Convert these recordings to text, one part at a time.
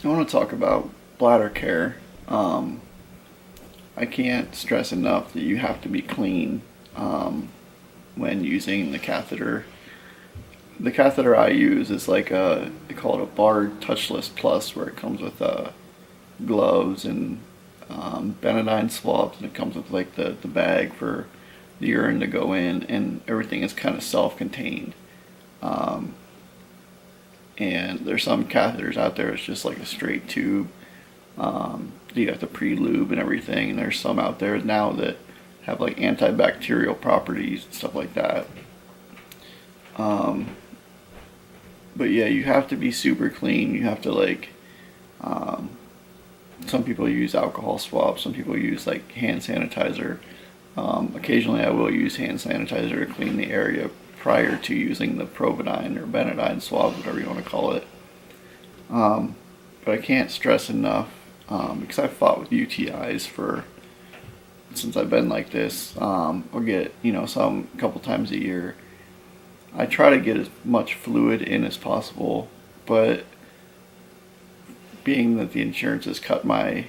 I want to talk about bladder care. I can't stress enough that you have to be clean when using the catheter. The catheter I use is like they call it a barred touchless plus, where it comes with gloves and Benadine swabs, and it comes with like the bag for the urine to go in, and everything is kind of self-contained. Um, and there's some catheters out there, it's just like a straight tube. You have to pre-lube and everything, and there's some out there now that have like antibacterial properties and stuff like that. Um, but yeah, you have to be super clean. You have to um, some people use alcohol swabs, some people use like hand sanitizer. Occasionally I will use hand sanitizer to clean the area prior to using the Providine or Benadine swab, whatever you want to call it. But I can't stress enough, because I've fought with UTIs since I've been like this, or get, some a couple times a year. I try to get as much fluid in as possible, but being that the insurance has cut my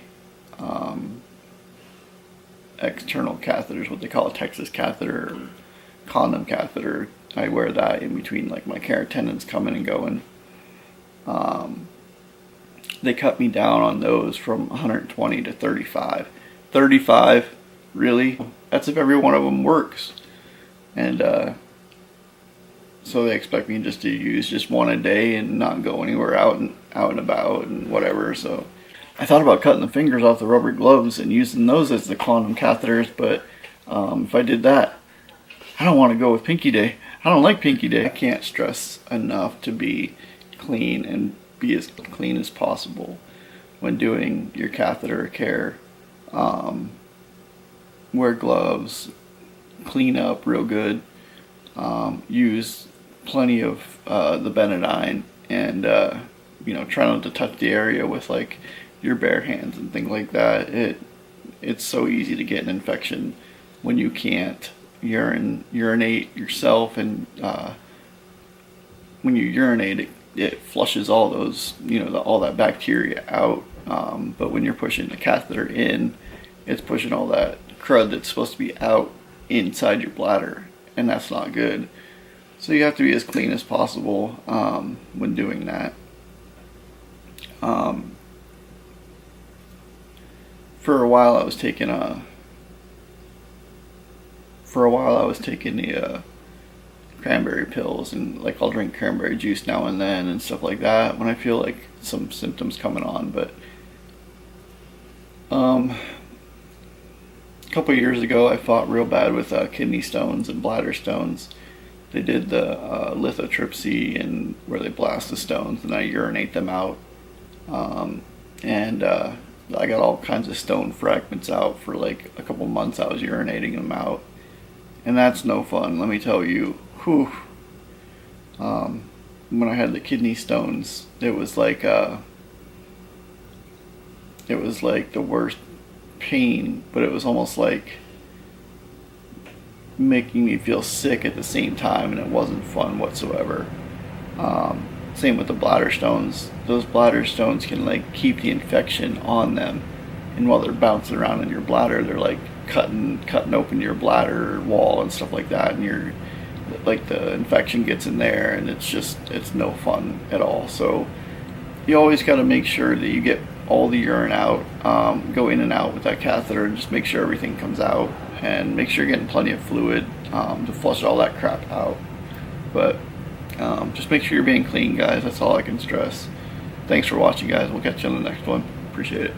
external catheters, what they call a Texas catheter or condom catheter, I wear that in between like my care attendants coming and going. They cut me down on those from 120 to 35. 35, really? That's if every one of them works. And so they expect me just to use just one a day and not go anywhere out and about and whatever. So I thought about cutting the fingers off the rubber gloves and using those as the condom catheters, but if I did that, I don't want to go with Pinky Day. I don't like Pinky Day. I can't stress enough to be clean and be as clean as possible when doing your catheter care. Wear gloves, clean up real good, use plenty of the Benadine, and try not to touch the area with like your bare hands and things like that. It's so easy to get an infection when you can't urinate yourself, and when you urinate, it flushes all those, all that bacteria out. But when you're pushing the catheter in, it's pushing all that crud that's supposed to be out inside your bladder, and that's not good. So you have to be as clean as possible when doing that. For a while I was taking the cranberry pills, and like I'll drink cranberry juice now and then and stuff like that when I feel like some symptoms coming on. But a couple of years ago I fought real bad with kidney stones and bladder stones. They did the lithotripsy, and where they blast the stones and I urinate them out, and I got all kinds of stone fragments out for like a couple months. I was urinating them out, and that's no fun, let me tell you. Whew. When I had the kidney stones, it was like the worst pain, but it was almost like making me feel sick at the same time, and it wasn't fun whatsoever. Same with the bladder stones. Those bladder stones can like keep the infection on them, and while they're bouncing around in your bladder, they're like cutting open your bladder wall and stuff like that, and you're like, the infection gets in there, and it's no fun at all. So you always got to make sure that you get all the urine out, go in and out with that catheter, and just make sure everything comes out, and make sure you're getting plenty of fluid to flush all that crap out. But just make sure you're being clean, guys. That's all I can stress. Thanks for watching, guys. We'll catch you on the next one. Appreciate it.